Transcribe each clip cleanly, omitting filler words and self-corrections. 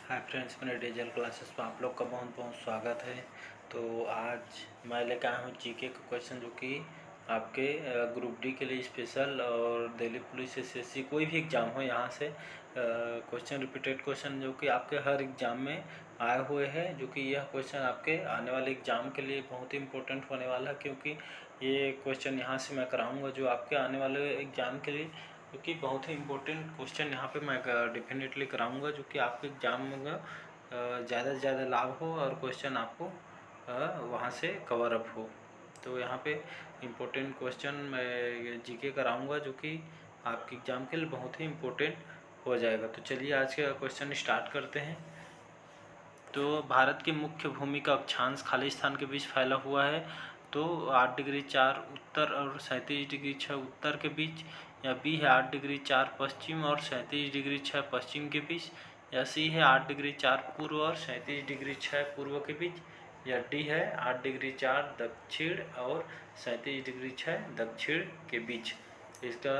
Hi friends, मेरे digital classes में आप लोग का बहुत बहुत स्वागत है। तो आज मैं लेकर आया हूँ जीके का क्वेश्चन, जो कि आपके ग्रुप डी के लिए स्पेशल और दिल्ली पुलिस एसएससी कोई भी एग्ज़ाम हो, यहाँ से क्वेश्चन रिपीटेड क्वेश्चन जो कि आपके हर एग्ज़ाम में आए हुए हैं। जो कि यह क्वेश्चन आपके आने वाले एग्ज़ाम के लिए बहुत ही इम्पोर्टेंट होने वाला है, क्योंकि ये क्वेश्चन यहाँ से मैं कराऊँगा जो आपके आने वाले एग्ज़ाम के लिए, क्योंकि बहुत ही इम्पोर्टेंट क्वेश्चन यहाँ पे मैं डेफिनेटली कराऊंगा, जो कि आपके एग्जाम में ज़्यादा से ज़्यादा लाभ हो और क्वेश्चन आपको वहाँ से कवर अप हो। तो यहाँ पे इम्पोर्टेंट क्वेश्चन मैं जीके कराऊंगा, जो कि आपके एग्ज़ाम के लिए बहुत ही इम्पोर्टेंट हो जाएगा। तो चलिए आज का क्वेश्चन स्टार्ट करते हैं। तो भारत की मुख्य भूमि का अक्षांश खालिस्तान के बीच फैला हुआ है। तो 8 डिग्री 4 उत्तर और 37 डिग्री 6 उत्तर के बीच, या बी है 8 डिग्री 4 पश्चिम और 37 डिग्री 6 पश्चिम के बीच, या सी है 8 डिग्री 4 पूर्व और 37 डिग्री 6 पूर्व के बीच, या डी है 8 डिग्री 4 दक्षिण और 37 डिग्री 6 दक्षिण के बीच। इसका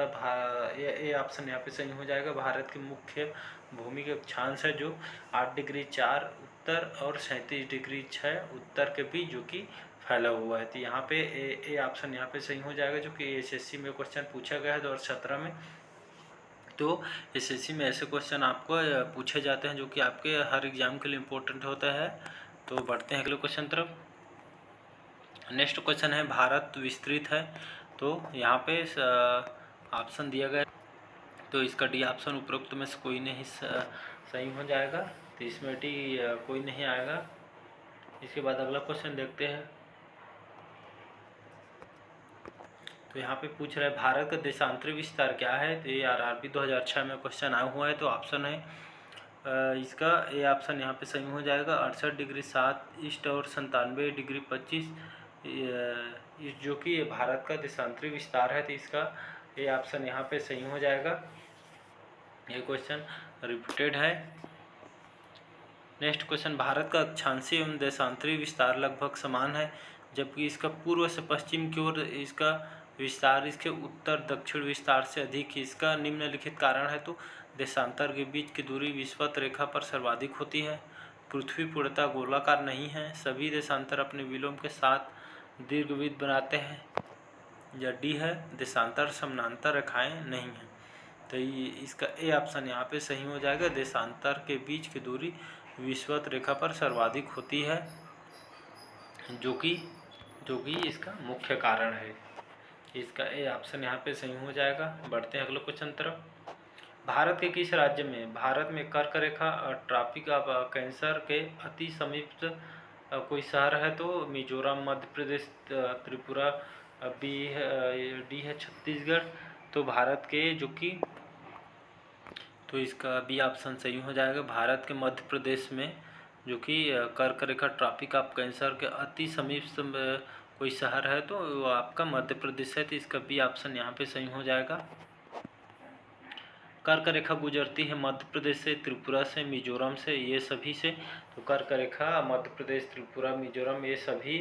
ये ऑप्शन यहाँ पे सही हो जाएगा। भारत की मुख्य भूमि के अक्षांश है जो 8 डिग्री 4 उत्तर और 37 डिग्री 6 उत्तर के बीच जो कि फैला हुआ है। तो यहाँ पे ए ऑप्शन यहाँ पे सही हो जाएगा, जो कि एसएससी में क्वेश्चन पूछा गया है 2017 में। तो एसएससी में ऐसे क्वेश्चन आपको पूछे जाते हैं जो कि आपके हर एग्जाम के लिए इम्पोर्टेंट होता है। तो बढ़ते हैं अगले क्वेश्चन तरफ। नेक्स्ट क्वेश्चन है, भारत विस्तृत है। तो यहाँ पे ऑप्शन दिया गया, तो इसका डी ऑप्शन उपरोक्त में से कोई नहीं सही हो जाएगा। तो इसमें डी कोई नहीं आएगा। इसके बाद अगला क्वेश्चन देखते हैं। तो यहाँ पे पूछ रहा है भारत का देशांतरी विस्तार क्या है। तो ये आरआरबी 2006 में क्वेश्चन आया हुआ है। तो ऑप्शन है इसका ए ऑप्शन यहाँ पे सही हो जाएगा। 68 डिग्री 7 ईस्ट और 97 डिग्री 25, जो कि भारत का देशांतरी विस्तार है। तो इसका ए ऑप्शन यहाँ पे सही हो जाएगा। ये क्वेश्चन रिपीटेड है। नेक्स्ट क्वेश्चन, भारत का अक्षांशीय एवं देशांतरी विस्तार लगभग समान है, जबकि इसका पूर्व से पश्चिम की ओर इसका विस्तार इसके उत्तर दक्षिण विस्तार से अधिक है। इसका निम्नलिखित कारण है। तो देशांतर के बीच की दूरी विषुवत रेखा पर सर्वाधिक होती है। पृथ्वी पूर्णतः गोलाकार नहीं है। सभी देशांतर अपने विलोम के साथ दीर्घवृत्त बनाते हैं। या डी है, देशांतर समानांतर रेखाएं नहीं हैं। तो इसका ए ऑप्शन यहाँ पे सही हो जाएगा। देशांतर के बीच की दूरी विषुवत रेखा पर सर्वाधिक होती है, जो कि इसका मुख्य कारण है। इसका ए ऑप्शन यहाँ पे सही हो जाएगा। बढ़ते हैं अगले क्वेश्चन तरफ। भारत के किस राज्य में भारत में कर्क रेखा ट्रॉपिक ऑफ कैंसर के अति समीप कोई शहर है। तो मिजोरम, मध्य प्रदेश, त्रिपुरा, बी है डी है छत्तीसगढ़। तो भारत के जो कि, तो इसका बी ऑप्शन सही हो जाएगा। भारत के मध्य प्रदेश में जो कि कर्क रेखा ट्रॉपिक ऑफ कैंसर के अति समीप कोई शहर है, तो वो आपका मध्य प्रदेश है। तो इसका बी ऑप्शन यहाँ पे सही हो जाएगा। कर्क रेखा गुजरती है मध्य प्रदेश से, त्रिपुरा से, मिजोरम से, ये सभी से। तो कर्क रेखा मध्य प्रदेश, त्रिपुरा, मिजोरम, ये सभी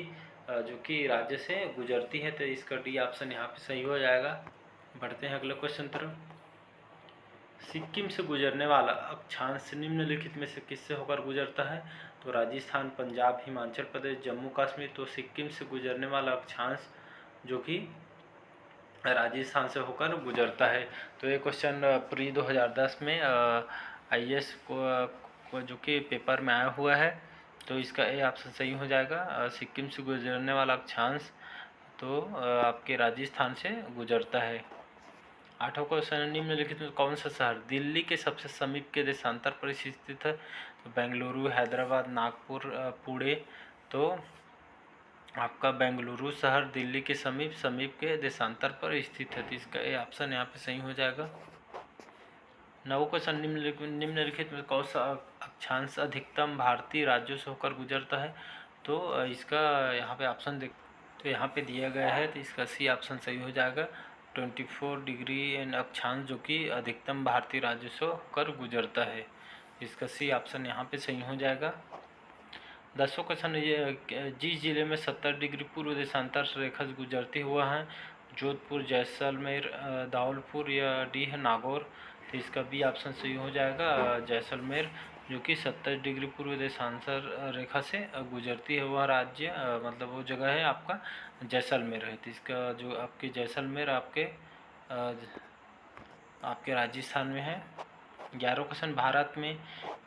जो कि राज्य से गुजरती है। तो इसका डी ऑप्शन यहाँ पे सही हो जाएगा। बढ़ते हैं अगले क्वेश्चन तरफ। सिक्किम से गुजरने वाला अक्षांश निम्नलिखित में से किससे होकर गुजरता है। तो राजस्थान, पंजाब, हिमाचल प्रदेश, जम्मू कश्मीर। तो सिक्किम से गुजरने वाला अक्षांश जो कि राजस्थान से होकर गुजरता है। तो ये क्वेश्चन प्री 2010 में आईएएस को जो कि पेपर में आया हुआ है। तो इसका ए ऑप्शन सही हो जाएगा। सिक्किम से गुजरने वाला अक्षांश तो आपके राजस्थान से गुजरता है। आठों क्वेश्चन, निम्नलिखित में कौन सा शहर दिल्ली के सबसे समीप के देशांतर पर स्थित है। तो बेंगलुरु, हैदराबाद, नागपुर, पुणे। तो आपका बेंगलुरु शहर दिल्ली के समीप के देशांतर पर स्थित है। तो इसका ए ऑप्शन यहाँ पे सही हो जाएगा। नवों क्वेश्चन, निम्नलिखित में कौन सा अक्षांश अधिकतम भारतीय राज्यों से होकर गुजरता है। तो इसका यहाँ पे ऑप्शन देख, तो यहाँ पे दिया गया है। तो इसका सी ऑप्शन सही हो जाएगा। 24 डिग्री एन अक्षांश जो कि अधिकतम भारतीय राज्यों से होकर गुजरता है। इसका सी ऑप्शन यहाँ पे सही हो जाएगा। 10वां क्वेश्चन, ये जिस जिले में 70 डिग्री पूर्व देशांतर रेखा गुजरती हुआ है। जोधपुर, जैसलमेर, धौलपुर, या डी है नागौर। तो इसका बी ऑप्शन सही हो जाएगा। जैसलमेर जो कि 27 डिग्री पूर्व देशांतर रेखा से गुजरती है, वह राज्य मतलब वो जगह है आपका जैसलमेर है। तो इसका जो आपके जैसलमेर आपके राजस्थान में है। 11वां क्वेश्चन, भारत में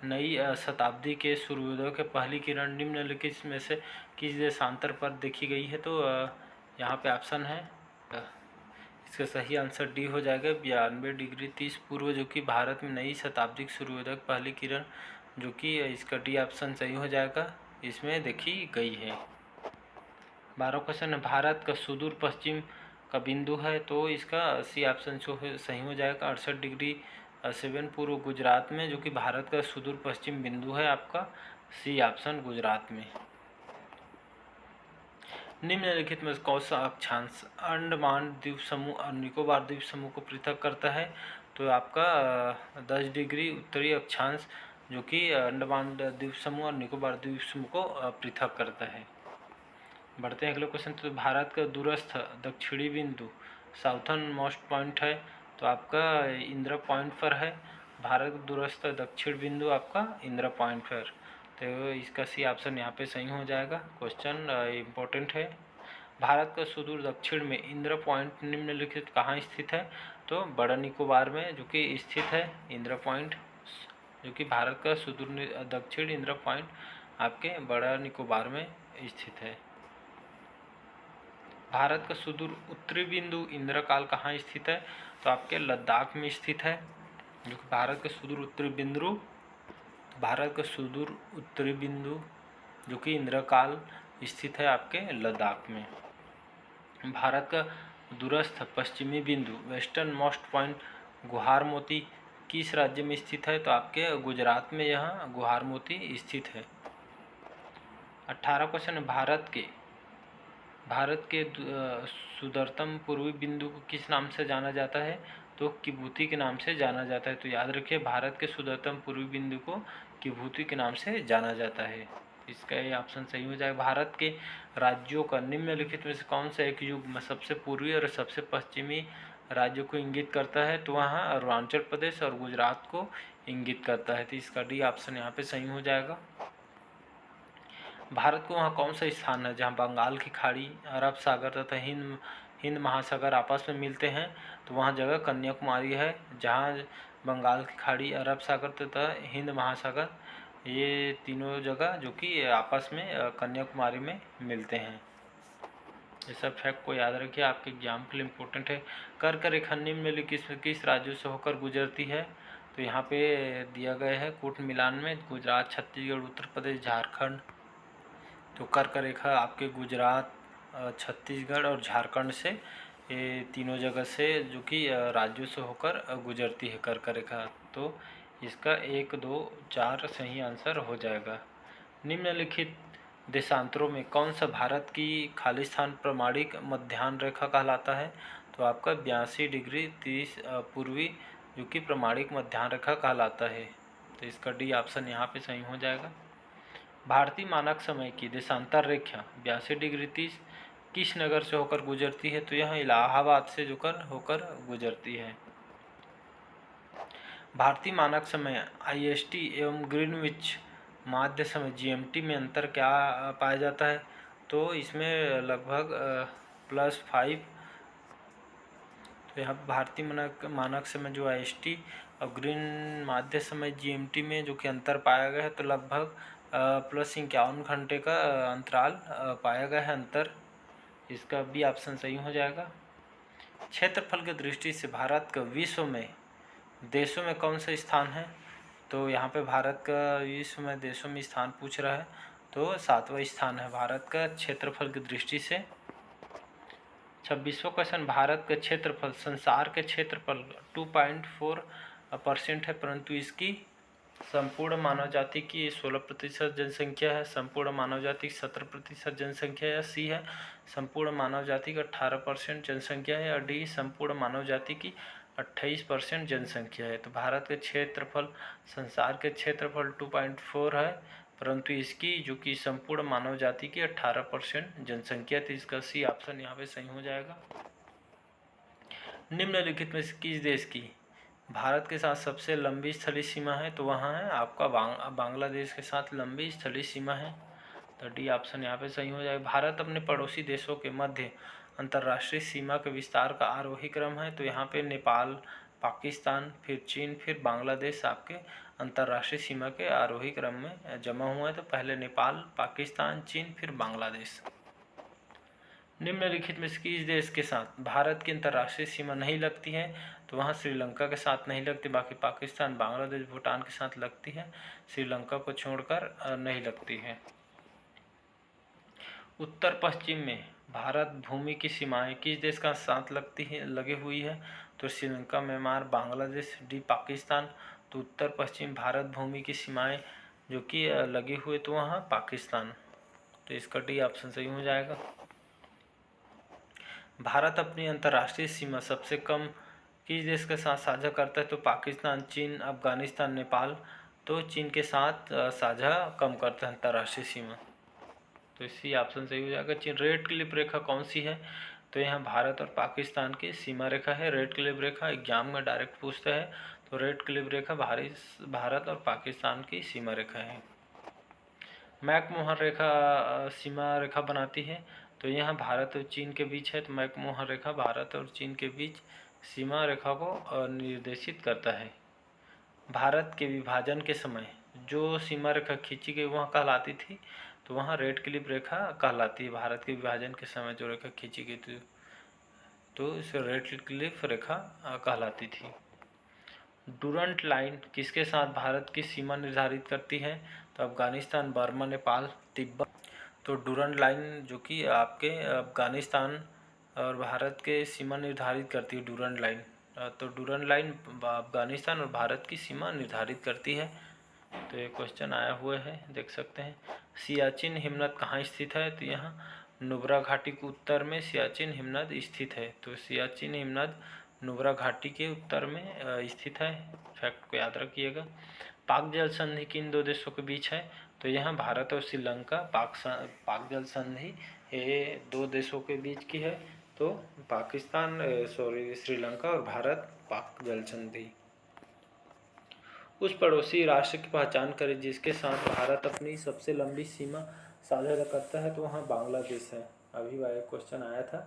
नई शताब्दी के सूर्योदय के पहली किरण निम्नलिखित में से किस देशांतर पर देखी गई है? तो यहाँ पे ऑप्शन है, इसका सही आंसर डी हो जाएगा 92 डिग्री 30 पूर्व, जो कि भारत में नई शताब्दी के सूर्योदय की पहली किरण, जो कि इसका डी ऑप्शन सही हो जाएगा, इसमें देखी गई है। 12वां क्वेश्चन है, भारत का सुदूर पश्चिम का बिंदु है, तो इसका सी ऑप्शन सही हो जाएगा 68 डिग्री 7 पूर्व गुजरात में, जो कि भारत का सुदूर पश्चिम बिंदु है आपका सी ऑप्शन गुजरात में। निम्नलिखित में कौन सा अक्षांश अंडमान द्वीप समूह और निकोबार द्वीप समूह को पृथक करता है? तो आपका 10 डिग्री उत्तरी अक्षांश, जो कि अंडमान द्वीप समूह और निकोबार द्वीप समूह को पृथक करता है। बढ़ते हैं अगले क्वेश्चन। तो भारत का दूरस्थ दक्षिणी बिंदु साउथर्न मोस्ट पॉइंट है, तो आपका इंदिरा पॉइंट पर है। भारत का दूरस्थ दक्षिण बिंदु आपका इंदिरा पॉइंट पर, तो इसका सी ऑप्शन यहाँ पे सही हो जाएगा। क्वेश्चन इम्पोर्टेंट है। भारत का सुदूर दक्षिण में इंदिरा पॉइंट निम्नलिखित कहाँ स्थित है? तो बड़ा निकोबार में जो कि स्थित है इंदिरा पॉइंट, जो कि भारत का सुदूर दक्षिण इंदिरा पॉइंट आपके बड़ा निकोबार में स्थित है। भारत का सुदूर उत्तरी बिंदु इंद्रकाल कहाँ स्थित है? तो आपके लद्दाख में स्थित है, जो कि भारत का सुदूर उत्तरी बिंदु, भारत का सुदूर उत्तरी बिंदु जो कि इंद्रकाल स्थित है आपके लद्दाख में। भारत का दूरस्थ पश्चिमी बिंदु वेस्टर्न मोस्ट पॉइंट गुहार मोती किस राज्य में स्थित है? तो आपके गुजरात में यह गुहार मोती स्थित है। 18वां क्वेश्चन, भारत के सुदूरतम पूर्वी बिंदु को किस नाम से जाना जाता है? तो किबूती के नाम से जाना जाता है। तो याद रखिए, भारत के सुदूरतम पूर्वी बिंदु को किबूती के नाम से जाना जाता है। इसका ये ऑप्शन सही हो जाएगा। भारत के राज्यों का निम्नलिखित में से कौन सा एक युग्म सबसे पूर्वी और सबसे पश्चिमी राज्यों को इंगित करता है? तो वहाँ अरुणाचल प्रदेश और गुजरात को इंगित करता है। तो इसका डी ऑप्शन यहाँ पे सही हो जाएगा। भारत को वहाँ कौन सा स्थान है जहाँ बंगाल की खाड़ी, अरब सागर तथा हिंद महासागर आपस में मिलते हैं? तो वहाँ जगह कन्याकुमारी है, जहाँ बंगाल की खाड़ी, अरब सागर तथा हिंद महासागर, ये तीनों जगह जो कि आपस में कन्याकुमारी में मिलते हैं। ये सब फैक्ट को याद रखिए, आपके एग्जाम के लिए इम्पोर्टेंट है। कर्क रेखा निम्नलिखित किस राज्यों से होकर गुजरती है? तो यहाँ पे दिया गया है कूट मिलान में गुजरात, छत्तीसगढ़, उत्तर प्रदेश, झारखंड। तो कर्क रेखा आपके गुजरात, छत्तीसगढ़ और झारखंड से, ये तीनों जगह से जो कि राज्यों से होकर गुजरती है कर्क रेखा। तो इसका 1, 2, 4 सही आंसर हो जाएगा। निम्नलिखित देशांतरों में कौन सा भारत की खालिस्तान प्रमाणिक मध्याह्न रेखा कहलाता है? तो आपका 82 डिग्री 30 पूर्वी जो कि प्रमाणिक मध्याह्न रेखा कहलाता है। तो इसका डी ऑप्शन यहाँ पे सही हो जाएगा। भारतीय मानक समय की देशांतर रेखा 82 डिग्री 30 किस नगर से होकर गुजरती है? तो यह इलाहाबाद से होकर गुजरती है। भारतीय मानक समय IST एवं ग्रीनविच माध्य समय GMT में अंतर क्या पाया जाता है? तो इसमें लगभग +5। तो यहाँ भारतीय मानक समय जो IST और ग्रीन माध्य समय GMT में जो कि अंतर पाया गया है, तो लगभग +51 घंटे का अंतराल पाया गया है अंतर। इसका बी ऑप्शन सही हो जाएगा। क्षेत्रफल की दृष्टि से भारत का विश्व में देशों में कौन सा स्थान है? तो यहाँ पे भारत का विश्व में देशों में स्थान पूछ रहा है, तो 7वां स्थान है भारत का क्षेत्रफल की दृष्टि से। 26वां क्वेश्चन, भारत का क्षेत्रफल संसार के क्षेत्रफल 2.4% है, परंतु इसकी संपूर्ण मानव जाति की 16% जनसंख्या है, संपूर्ण मानव जाति की 17% जनसंख्या है, सी है संपूर्ण मानव जाति की 18% जनसंख्या है, और डी संपूर्ण मानव जाति की 28% जनसंख्या है। तो भारत का क्षेत्रफल संसार के क्षेत्रफल 2.4 है, परंतु इसकी जो कि संपूर्ण मानव जाति की 18% जनसंख्या, तो इसका सी ऑप्शन यहाँ पे सही हो जाएगा। निम्नलिखित में से किस देश की भारत के साथ सबसे लंबी स्थलीय सीमा है तो वहाँ है आपका बांग्लादेश के साथ लंबी स्थलीय सीमा है। तो डी ऑप्शन यहाँ पे सही हो जाएगा। भारत अपने पड़ोसी देशों के मध्य अंतर्राष्ट्रीय सीमा के विस्तार का आरोही क्रम है तो यहाँ पे नेपाल, पाकिस्तान, फिर चीन, फिर बांग्लादेश आपके अंतर्राष्ट्रीय सीमा के आरोही क्रम में जमा हुआ है। तो पहले नेपाल, पाकिस्तान, चीन, फिर बांग्लादेश। निम्नलिखित में से किस देश के साथ भारत की अंतर्राष्ट्रीय सीमा नहीं लगती है तो वहाँ श्रीलंका के साथ नहीं लगती, बाकी पाकिस्तान, बांग्लादेश, भूटान के साथ लगती है, श्रीलंका को छोड़कर नहीं लगती है। उत्तर पश्चिम में भारत भूमि की सीमाएं किस देश का साथ लगी हुई है तो श्रीलंका, म्यांमार, बांग्लादेश, डी पाकिस्तान। तो उत्तर पश्चिम भारत भूमि की सीमाएं जो कि लगी हुई तो वहाँ पाकिस्तान। तो इसका डी ऑप्शन सही हो जाएगा। भारत अपनी अंतर्राष्ट्रीय सीमा सबसे कम किस देश के साथ साझा करता है तो पाकिस्तान, चीन, अफगानिस्तान, नेपाल। तो चीन के साथ साझा कम करता है अंतर्राष्ट्रीय सीमा। तो इसी ऑप्शन सही हो जाएगा। चीन। रेड क्लिफ रेखा कौन सी है तो यहाँ भारत और पाकिस्तान की सीमा रेखा है। रेड क्लिफ रेखा एग्जाम में डायरेक्ट पूछता है तो रेड क्लिफ रेखा भारत और पाकिस्तान की सीमा रेखा है। मैकमोहन रेखा सीमा रेखा बनाती है तो यहाँ भारत और चीन के बीच है। तो मैकमोहन रेखा भारत और चीन के बीच सीमा रेखा को निर्देशित करता है। भारत के विभाजन के समय जो सीमा रेखा खींची गई वहाँ कहलाती थी तो वहाँ रेड क्लिफ रेखा कहलाती है। भारत के विभाजन के समय जो रेखा खींची गई थी तो इसे रेड क्लिफ रेखा कहलाती थी। डूरंट लाइन किसके साथ भारत की सीमा निर्धारित करती है तो अफगानिस्तान, बर्मा, नेपाल, तिब्बत। तो डूरंट लाइन जो कि आपके अफगानिस्तान और भारत के सीमा निर्धारित करती है डूरंट लाइन। तो डूरंट लाइन अफगानिस्तान और भारत की सीमा निर्धारित करती है। तो ये क्वेश्चन आया हुआ है, देख सकते हैं। सियाचिन हिमनद कहाँ स्थित है तो यहाँ नुब्रा घाटी के उत्तर में सियाचिन हिमनद स्थित है। तो सियाचिन हिमनद नुब्रा घाटी के उत्तर में स्थित है। फैक्ट को याद रखिएगा। पाक जल संधि किन दो देशों के बीच है तो यहाँ भारत और श्रीलंका। पाक जल संधि ये दो देशों के बीच की है। तो श्रीलंका और भारत पाक जल संधि। उस पड़ोसी राष्ट्र की पहचान करें जिसके साथ भारत अपनी सबसे लंबी सीमा साझा करता है तो वहाँ बांग्लादेश है। अभी वह क्वेश्चन आया था।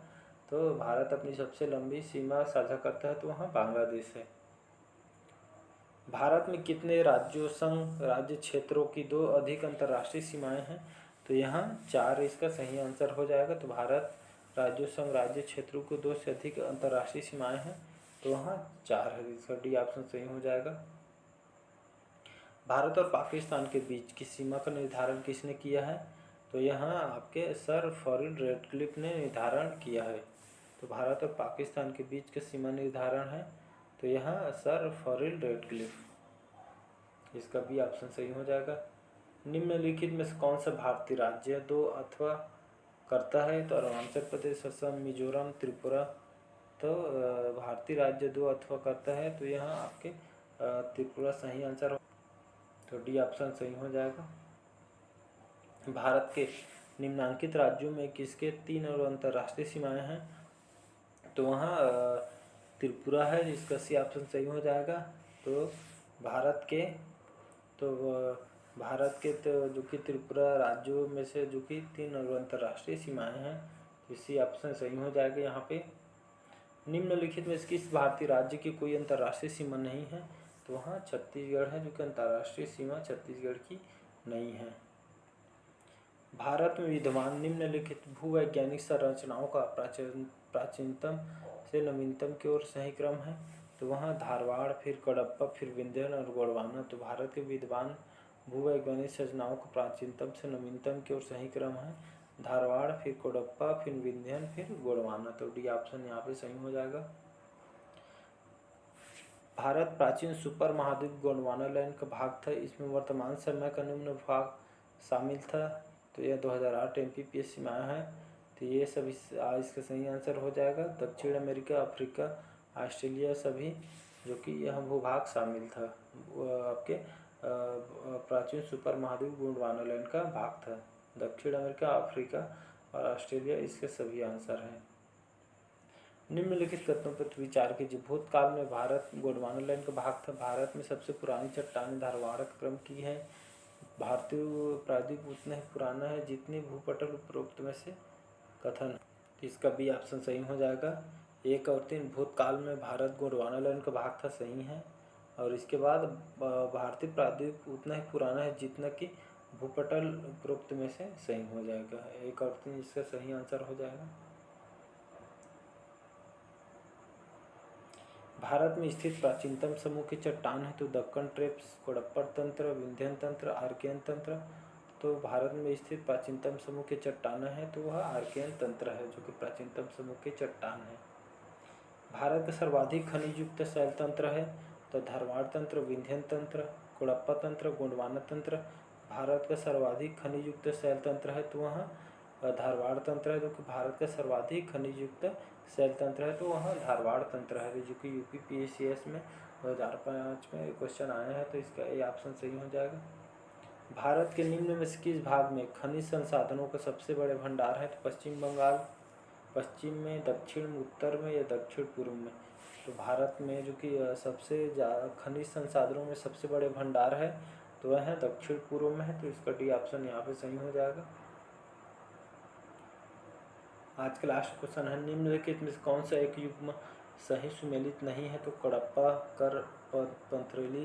तो भारत अपनी सबसे लंबी सीमा साझा करता है तो वहाँ बांग्लादेश है। भारत में कितने राज्यों, संघ, राज्य क्षेत्रों की दो अधिक अंतर्राष्ट्रीय सीमाएं हैं तो यहाँ 4 इसका सही आंसर हो जाएगा। तो भारत राज्यों, संघ, राज्य क्षेत्रों को 2 से अधिक अंतर्राष्ट्रीय सीमाएं हैं तो वहाँ 4 है। इसका डी ऑप्शन सही हो जाएगा। भारत और पाकिस्तान के बीच की सीमा का निर्धारण किसने किया है तो यहाँ आपके सर फॉरेल रेडक्लिफ ने निर्धारण किया है। तो भारत और पाकिस्तान के बीच का सीमा निर्धारण है तो यहाँ सर फॉरेल रेडक्लिफ। इसका भी ऑप्शन सही हो जाएगा। निम्नलिखित में से कौन सा भारतीय राज्य 2 अथवा करता है तो अरुणाचल प्रदेश, असम, मिजोरम, त्रिपुरा। तो भारतीय राज्य 2 अथवा करता है तो यहाँ आपके त्रिपुरा सही आंसर। तो डी ऑप्शन सही हो जाएगा। भारत के निम्नांकित राज्यों में किसके 3 और अंतर्राष्ट्रीय सीमाएं हैं तो वहाँ त्रिपुरा है। इसका सी ऑप्शन सही हो जाएगा। तो भारत के जो कि त्रिपुरा राज्यों में से जो कि 3 और अंतर्राष्ट्रीय सीमाएं हैं तो इसी ऑप्शन सही हो जाएगा यहाँ पे। निम्नलिखित में से किस भारतीय राज्य की कोई अंतर्राष्ट्रीय सीमा नहीं है तो वहाँ छत्तीसगढ़ है जो कि अंतर्राष्ट्रीय सीमा छत्तीसगढ़ की नहीं है। भारत में विद्यमान निम्नलिखित भूवैज्ञानिक संरचनाओं का प्राचीनतम से नवीनतम की ओर सही क्रम है तो वहाँ धारवाड़, फिर कडप्पा, फिर विंध्यन और गोंडवाना। तो भारत के विद्यमान भूवैज्ञानिक संरचनाओं का प्राचीनतम से नवीनतम की ओर सही क्रम है धारवाड़, फिर कडप्पा, फिर विंध्यन, फिर गोंडवाना। तो डी ऑप्शन यहाँ पे सही हो जाएगा। भारत प्राचीन सुपर महाद्वीप गोंडवाना लैंड का भाग था। इसमें वर्तमान समय का निम्न भाग शामिल था। तो यह 2008 MPPSC में आया है। तो ये सभी इसका सही आंसर हो जाएगा। दक्षिण अमेरिका, अफ्रीका, ऑस्ट्रेलिया सभी जो कि यह भूभाग शामिल था आपके प्राचीन सुपर महाद्वीप गोंडवाना लैंड का भाग था। दक्षिण अमेरिका, अफ्रीका और ऑस्ट्रेलिया इसके सभी आंसर हैं। निम्नलिखित कथनों पर विचार कीजिए। भूतकाल में भारत गोंडवाना का भाग था। भारत में सबसे पुरानी चट्टानें धारवाड़ क्रम की है। भारतीय प्रायद्वीप उतना ही पुराना है जितनी भूपटल उपरोक्त में से कथन। इसका बी ऑप्शन सही हो जाएगा। 1 और 3 भूतकाल में भारत गोंडवाना का भाग था, सही है। और इसके बाद भारतीय प्रायद्वीप उतना ही पुराना है जितना कि भूपटल उपरोक्त में से सही हो जाएगा। 1 और 3 इसका सही आंसर हो जाएगा। भारत में स्थित प्राचीनतम समूह की चट्टान है तो दक्कन ट्रेप्स, कोडप्पर तंत्र, विंध्यन तंत्र, आर्कियन तंत्र। तो भारत में स्थित प्राचीनतम समूह की चट्टान है तो वह आर्कियन तंत्र है, जो कि प्राचीनतम समूह की चट्टान है। भारत का सर्वाधिक खनिज युक्त शैल तंत्र है तो धारवाड़ तंत्र, विंध्यन तंत्र, कोडप्पा तंत्र, गोंडवाना तंत्र। भारत का सर्वाधिक खनिज युक्त शैल तंत्र है तो वह धारवाड़ तंत्र है, जो कि भारत का सर्वाधिक खनिज युक्त शैल तंत्र है तो वह धारवाड़ तंत्र है, जो कि UPPSCS में 2005 में क्वेश्चन आया है। तो इसका ये ऑप्शन सही हो जाएगा। भारत के निम्न में से किस भाग में खनिज संसाधनों का सबसे बड़े भंडार है? तो पश्चिम बंगाल, पश्चिम में, दक्षिण में, उत्तर में या दक्षिण पूर्व में। तो भारत में जो कि सबसे खनिज संसाधनों में सबसे बड़े भंडार है तो वह है दक्षिण पूर्व में है। तो इसका डी ऑप्शन यहाँ पे सही हो जाएगा। आज का लास्ट क्वेश्चन है, निम्नलिखित में कौन सा एक युग्म सही सुमेलित नहीं है? तो कडप्पा, कर, पंथरेली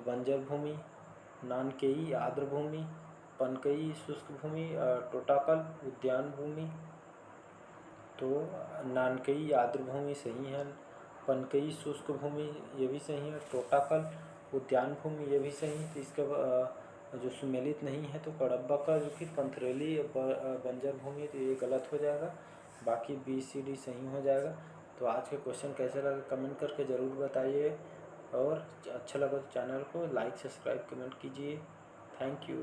बंजर भूमि, नानकेई आर्द्र भूमि, पनकई शुष्क भूमि, टोटाकल उद्यान भूमि। तो नानकई आर्द्र भूमि सही है, पनकई शुष्क भूमि ये भी सही है, टोटाकल उद्यान भूमि ये भी सही है। तो इसका जो सुमेलित नहीं है तो कडप्पा का जो कि पंथरेली बंजर भूमि, तो ये गलत हो जाएगा। बाकी BCD सही हो जाएगा। तो आज के क्वेश्चन कैसे लगा कमेंट करके ज़रूर बताइए, और अच्छा लगा तो चैनल को लाइक, सब्सक्राइब, कमेंट कीजिए। Thank you.